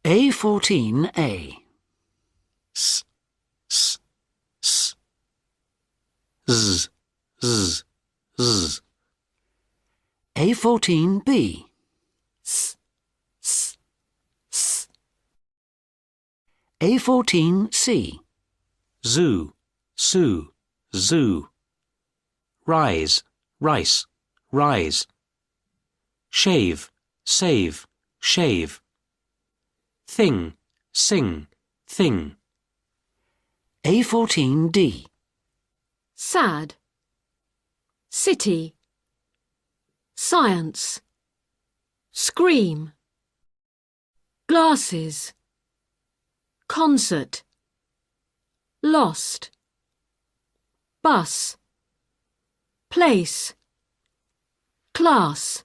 A14A. S, s, s. Z, z, z. A14B. S, s, s. A14C. Zoo, sue, zoo. Rise, rice, rise. Shave, save, shave. Thing, sing, thing. A14D. Sad. City. Science. Scream. Glasses. Concert. Lost. Bus. Place. Class.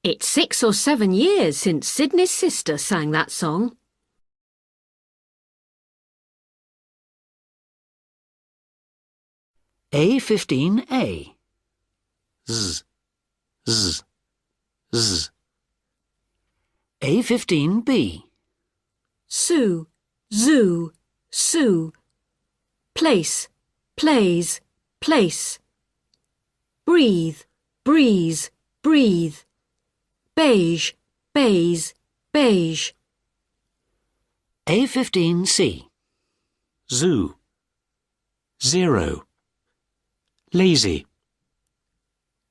It's 6 or 7 years since Sydney's sister sang that song. A15A. Z, z, z. A15B. Sue, zoo, sue. Place, plays, place. Breathe, breeze, breathe. Beige, bays, beige. A15C. Zoo. Zero. Lazy.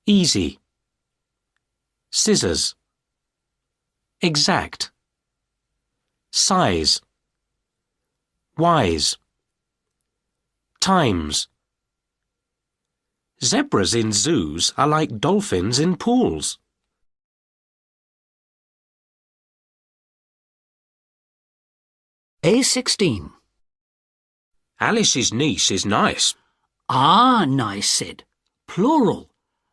Easy. Scissors. Exact. Size. Wise. Times. Zebras in zoos are like dolphins in pools. A16. Alice's niece is nice. Ah, nice, Sid. Plural.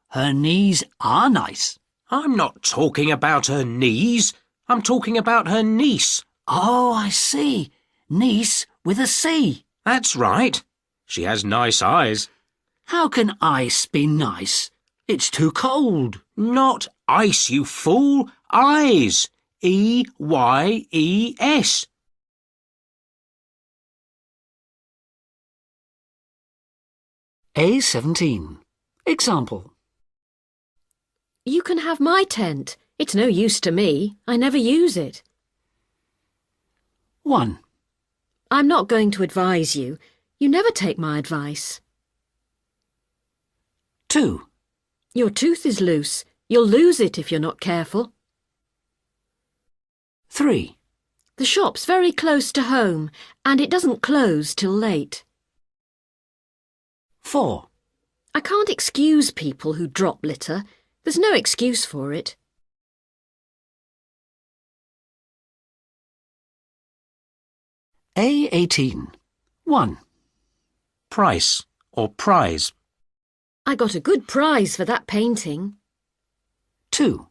Her knees are nice. I'm not talking about her knees. I'm talking about her niece. Oh, I see. Niece with a C. That's right. She has nice eyes. How can ice be nice? It's too cold. Not ice, you fool. Eyes. E-Y-E-S. A17. Example. You can have my tent. It's no use to me. I never use it. 1. I'm not going to advise you. You never take my advice. 2. Your tooth is loose. You'll lose it if you're not careful. 3. The shop's very close to home, and it doesn't close till late. 4. I can't excuse people who drop litter. There's no excuse for it. A18. 1. Price or prize. I got a good prize for that painting. 2.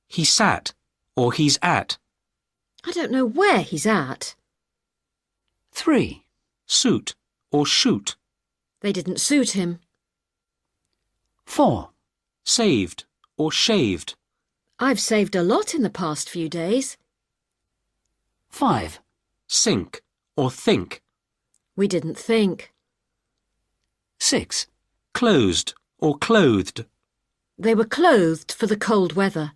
He sat or he's at. I don't know where he's at. 3. Suit or shoot. They didn't suit him. 4. Saved or shaved. I've saved a lot in the past few days. 5. Sink or think. We didn't think. 6. Closed or clothed. They were clothed for the cold weather.